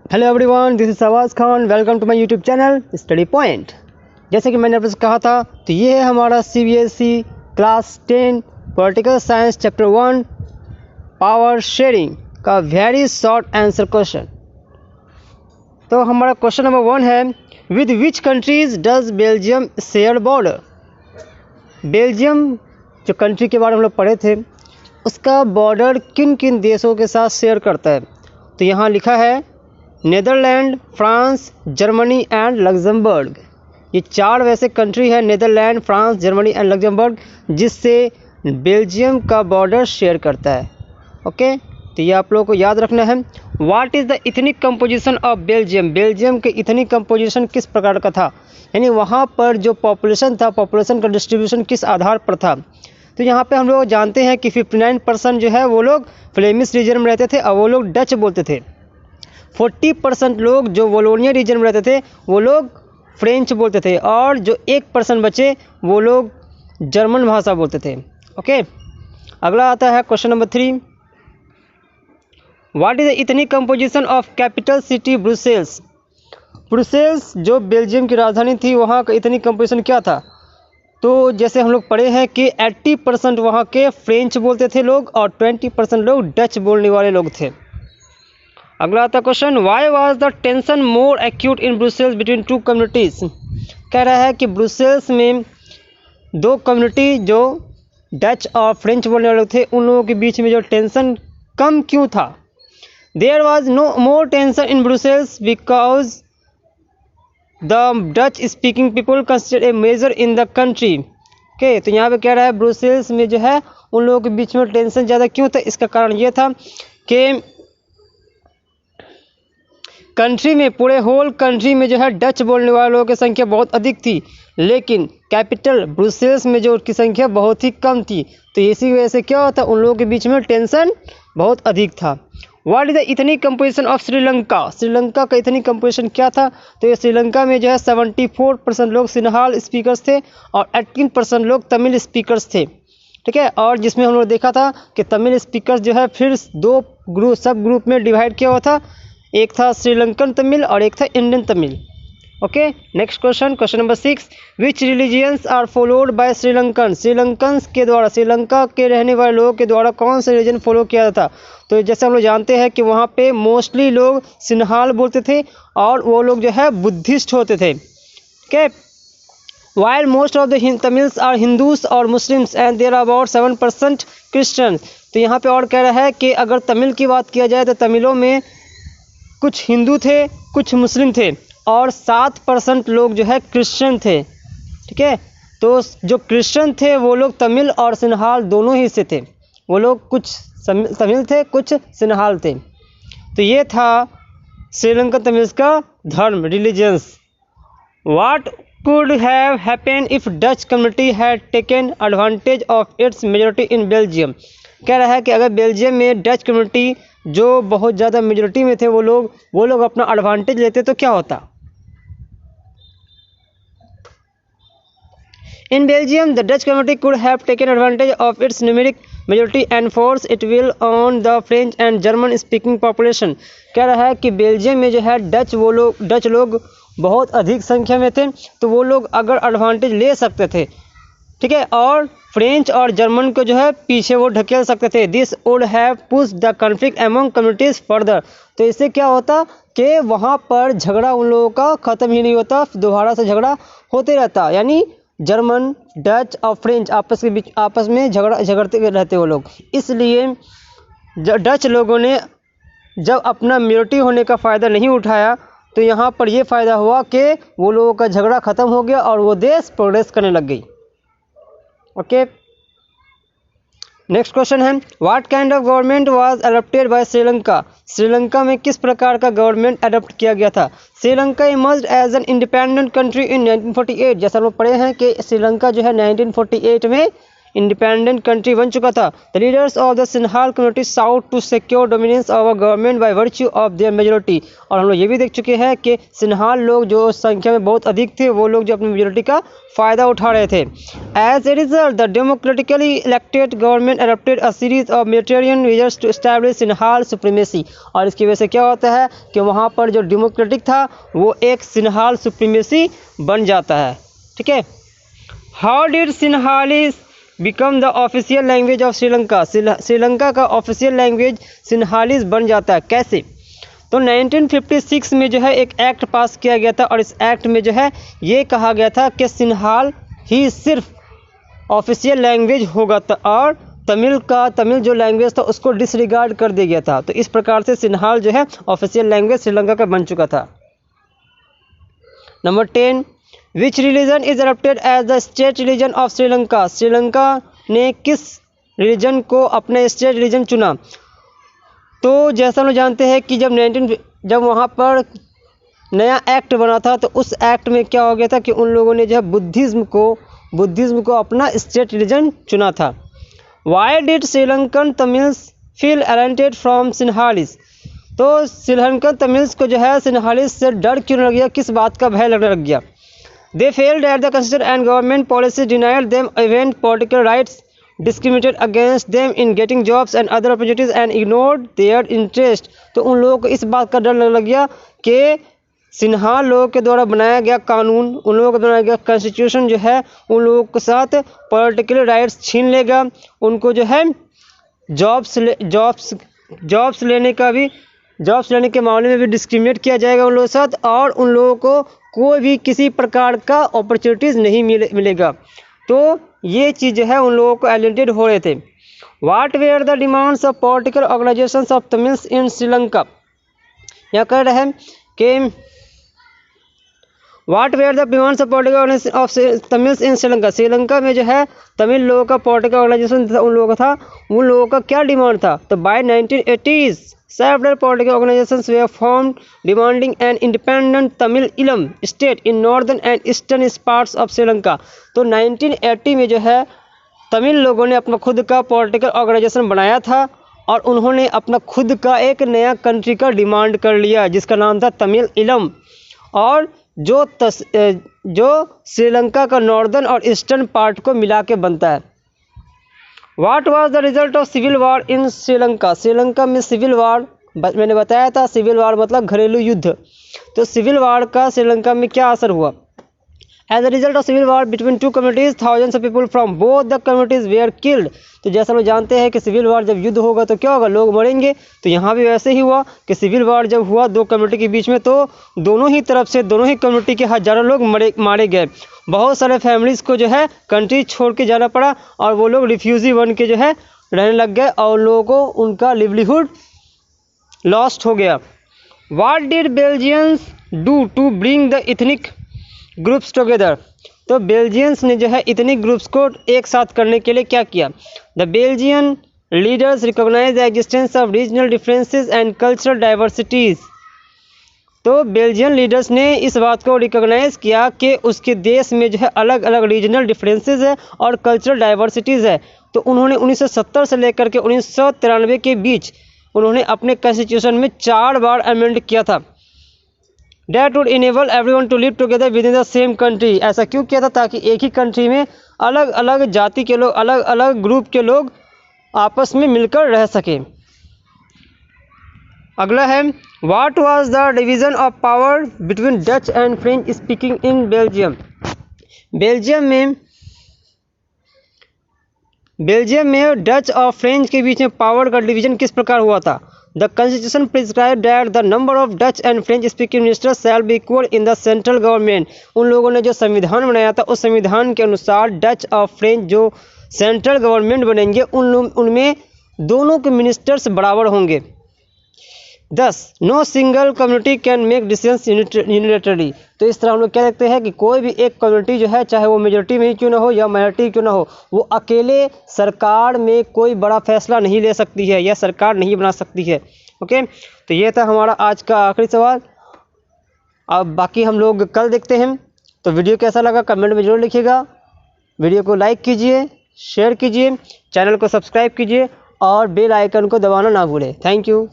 Hello everyone, this is Sawaj Khan. Welcome to my YouTube channel study point. जैसे कि मैंने आपसे कहा था, तो ये है हमारा CBSE class 10 political science chapter 1 power sharing का वेरी शॉर्ट आंसर क्वेश्चन। तो हमारा क्वेश्चन नंबर 1 है, with which countries does Belgium share border. Belgium जो कंट्री के बारे में हम लोग पढ़े थे, उसका बॉर्डर किन किन देशों के साथ शेयर करता है। तो यहाँ लिखा है Netherland, France, Germany and Luxembourg. ये 4 वैसे कंट्री है, Netherland, France, Germany and Luxembourg, जिससे बेल्जियम का बॉर्डर शेयर करता है। ओके, तो ये आप लोगों को याद रखना है। What is the ethnic composition of Belgium. Belgium के इथनिक कंपोजिशन किस प्रकार का था, यानी वहाँ पर जो पॉपुलेशन था, पॉपुलेशन का डिस्ट्रीब्यूशन किस आधार पर था। तो यहाँ पे हम लोग जानते हैं कि 59% जो है वो लोग फ्लेमिश रीजन में रहते थे और वो लोग डच बोलते थे। 40% लोग जो वोलोनिया रीजन में रहते थे वो लोग फ्रेंच बोलते थे, और जो 1% बचे वो लोग जर्मन भाषा बोलते थे। ओके, अगला आता है question number 3, what is the ethnic composition of capital city Brussels. Brussels जो बेल्जियम की राजधानी थी, वहाँ का इथनिक कंपोजिशन क्या था। तो जैसे हम लोग पढ़े हैं कि 80% वहाँ के फ्रेंच बोलते थे लोग और 20% लोग डच बोलने वाले लोग थे। अगला आता question, why was the tension more acute in Brussels between 2 communities. कह रहा है कि ब्रुसेल्स में 2 कम्युनिटी जो डच और फ्रेंच बोलने वाले थे, उन लोगों के बीच में जो टेंशन कम क्यों था। There was no more tension in Brussels because the Dutch speaking people consider a major in the country. Okay, तो यहाँ पे कह रहा है ब्रुसेल्स में जो है उन लोगों के बीच में टेंशन ज़्यादा क्यों था। इसका कारण ये था कि कंट्री में, पूरे होल कंट्री में जो है डच बोलने वाले लोगों की संख्या बहुत अधिक थी, लेकिन कैपिटल ब्रुसेल्स में जो उनकी संख्या बहुत ही कम थी। तो इसी वजह से क्या होता, उन लोगों के बीच में टेंशन बहुत अधिक था। What is the ethnic composition of Sri Lanka. Sri Lanka का इथनिक कंपोजिशन क्या था। तो ये श्रीलंका में जो है 74% लोग सिन्हाल स्पीकर्स थे और 18% लोग तमिल स्पीकर्स थे। ठीक है, और जिसमें हम लोग देखा था कि तमिल स्पीकर्स जो है फिर 2 सब ग्रुप में डिवाइड किया हुआ था, एक था श्रीलंकन तमिल और एक था Indian Tamil. Okay, next question, question number 6, which religions are followed by Sri Lankan. Sri Lankans के द्वारा, श्रीलंका के रहने वाले लोगों के द्वारा कौन सा रिलीजन फॉलो किया जाता। तो जैसे हम लोग जानते हैं कि वहाँ पे मोस्टली लोग सिन्हाल बोलते थे और वो लोग जो है बुद्धिस्ट होते थे। Okay, while most of the Tamils are Hindus और Muslims and there are about 7% Christians। तो यहाँ पे और कह रहा है कि अगर तमिल की बात किया जाए तो तमिलों में कुछ हिंदू थे, कुछ मुस्लिम थे और 7% लोग जो है क्रिश्चियन थे। ठीक है, तो जो क्रिश्चियन थे वो लोग तमिल और सिन्हाल दोनों ही से थे। वो लोग कुछ तमिल थे, कुछ सिन्हाल थे। तो ये था श्रीलंकन तमिल्स का धर्म, religions. What could have happened if Dutch community had taken advantage of its majority in Belgium। कह रहा है कि अगर बेल्जियम में डच कम्युनिटी जो बहुत ज़्यादा मेजोरिटी में थे वो लोग अपना एडवांटेज लेते तो क्या होता। In Belgium, the Dutch community could have taken advantage of its numeric majority and force it will on the French and German speaking population। कह रहा है कि बेल्जियम में जो है डच लोग बहुत अधिक संख्या में थे, तो वो लोग अगर एडवांटेज ले सकते थे, ठीक है, और फ्रेंच और जर्मन को जो है पीछे वो ढकेल सकते थे। This would have push the conflict among communities further. तो इससे क्या होता कि वहाँ पर झगड़ा उन लोगों का ख़त्म ही नहीं होता, दोबारा से झगड़ा होते रहता, यानी जर्मन, डच और फ्रेंच आपस में झगड़ते रहते वो लोग। इसलिए डच लोगों ने जब अपना मेजॉरिटी होने का फ़ायदा नहीं उठाया, तो यहाँ पर ये फ़ायदा हुआ कि वो लोगों का झगड़ा ख़त्म हो गया और वो देश प्रोग्रेस करने लग गई। ओके, नेक्स्ट क्वेश्चन है, what kind of government was adopted by Sri Lanka. Sri Lanka में किस प्रकार का गवर्नमेंट अडॉप्ट किया गया था। Sri Lanka emerged as an independent country in 1948। जैसा हम लोग पढ़े हैं कि श्रीलंका जो है 1948 में इंडिपेंडेंट कंट्री बन चुका था। The leaders of the Sinhala community sought to secure dominance of a government by virtue of their majority. और हम लोग ये भी देख चुके हैं कि सिन्हाल लोग जो संख्या में बहुत अधिक थे, वो लोग जो अपनी मेजोरिटी का फ़ायदा उठा रहे थे। As a result the democratically elected government adopted a series of militarian measures to establish Sinhala supremacy. और इसकी वजह से क्या होता है कि वहाँ पर जो डेमोक्रेटिक था वो एक सिन्हाल सुप्रीमेसी बन जाता है। ठीक है। How did Sinhalese become the official language of Sri Lanka. Sri Lanka का ऑफिशियल लैंग्वेज सिन्हालीज बन जाता है, कैसे? तो 1956 में जो है एक एक्ट पास किया गया था और इस एक्ट में जो है ये कहा गया था कि सिन्हाल ही सिर्फ ऑफिशियल लैंग्वेज होगा और तमिल जो लैंग्वेज था उसको डिसरिगार्ड कर दिया गया था। तो इस प्रकार से सिन्हाल जो है ऑफिशियल लैंग्वेज श्रीलंका का बन चुका था। Number 10, which religion is adopted as the state religion of Sri Lanka. Sri Lanka ने किस रिलीजन को अपने स्टेट रिलीजन चुना? तो जैसा हम लोग जानते हैं कि जब वहाँ पर नया एक्ट बना था तो उस एक्ट में क्या हो गया था कि उन लोगों ने जो है बुद्धिज़्म को अपना स्टेट रिलीजन चुना था। Why did Sri Lankan Tamils feel alienated from Sinhalese. तो श्रीलंकन तमिल्स को जो है सिन्हालीज से डर क्यों लग गया, किस बात का भय लगने लग गया? They failed at the constitution and government policy denied them event political rights, discriminated against them in getting jobs and other opportunities and ignored their interest। तो उन लोगों को इस बात का डर लग गया कि सिन्हा लोगों के द्वारा बनाया गया कानून, उन लोगों का बनाया गया कॉन्स्टिट्यूशन जो है उन लोगों के साथ पॉलिटिकल राइट्स छीन लेगा, उनको जो है जॉब्स लेने के मामले में भी डिस्क्रिमिनेट किया जाएगा उन लोगों के साथ, और उन लोगों को कोई भी किसी प्रकार का अपॉर्चुनिटीज़ नहीं मिलेगा। तो ये चीज़ जो है उन लोगों को एलिएनेटेड हो रहे थे। What were the demands of political organisations of Tamils in Sri Lanka. यहाँ कह रहे हैं कि what were the demands of political organisation of Tamils in Sri Lanka. Sri Lanka में जो है तमिल लोगों का पॉलिटिकल ऑर्गेनाइजेशन उन लोगों का क्या डिमांड था? तो bye 1980s several political organizations were formed demanding an independent Tamil Eelam state in northern and eastern parts of Sri Lanka। तो 1980 में जो है तमिल लोगों ने अपना खुद का पॉलिटिकल ऑर्गेनाइजेशन बनाया था और उन्होंने अपना खुद का एक नया कंट्री का डिमांड कर लिया जिसका नाम था तमिल इलम, और जो श्रीलंका का नॉर्दर्न और ईस्टर्न पार्ट को मिला के बनता है। What was the result of civil war in Sri Lanka. Sri Lanka में सिविल वार, मैंने बताया था सिविल वार मतलब घरेलू युद्ध। तो सिविल वार का श्रीलंका में क्या असर हुआ? As a result of civil war between two communities, thousands of people from both the communities were killed। तो जैसा लोग जानते हैं कि सिविल वार जब युद्ध होगा तो क्या होगा, लोग मरेंगे। तो यहाँ भी वैसे ही हुआ कि सिविल वार जब हुआ दो कम्युनिटी के बीच में, तो दोनों ही तरफ से दोनों ही कम्युनिटी के हज़ारों लोग मारे गए। बहुत सारे फैमिलीज़ को जो है कंट्री छोड़ के जाना पड़ा और वो लोग रिफ्यूजी बन के जो है रहने लग गए और लोगों को उनका लिवलीहुड लॉस्ट हो गया। What did Belgians do to bring the ethnic groups together. तो बेल्जियंस ने जो है इथनिक ग्रुप्स को एक साथ करने के लिए क्या किया? The Belgian leaders recognise the existence of regional differences and cultural diversities. तो बेल्जियन लीडर्स ने इस बात को रिकॉग्नाइज किया कि उसके देश में जो है अलग अलग रीजनल डिफरेंसेस है और कल्चरल डाइवर्सिटीज़ है। तो उन्होंने 1970 से लेकर के 1993 के बीच उन्होंने अपने कॉन्स्टिट्यूशन में 4 बार अमेंड किया था। That would enable everyone to live together within the same country। ऐसा क्यों किया था? ताकि एक ही कंट्री में अलग अलग जाति के लोग, अलग अलग ग्रुप के लोग आपस में मिलकर रह सकें। अगला है What was the division of power between Dutch and French speaking in Belgium। Belgium में डच और फ्रेंच के बीच में पावर का डिवीजन किस प्रकार हुआ था? The Constitution prescribed that the number of Dutch and French-speaking ministers shall be equal in the central government। उन लोगों ने जो संविधान बनाया था उस संविधान के अनुसार डच और फ्रेंच जो सेंट्रल गवर्नमेंट बनेंगे उनमें दोनों के मिनिस्टर्स बराबर होंगे। 10 no single community can make decisions unilaterally. तो इस तरह हम लोग कह सकते हैं कि कोई भी एक कम्युनिटी जो है, चाहे वो मेजोरिटी में ही क्यों ना हो या माइनॉरिटी क्यों ना हो, वो अकेले सरकार में कोई बड़ा फैसला नहीं ले सकती है या सरकार नहीं बना सकती है। ओके, तो ये था हमारा आज का आखिरी सवाल। अब बाकी हम लोग कल देखते हैं। तो वीडियो कैसा लगा कमेंट में ज़रूर लिखिएगा। वीडियो को लाइक कीजिए, शेयर कीजिए, चैनल को सब्सक्राइब कीजिए और बेल आइकन को दबाना ना भूलें। Thank you.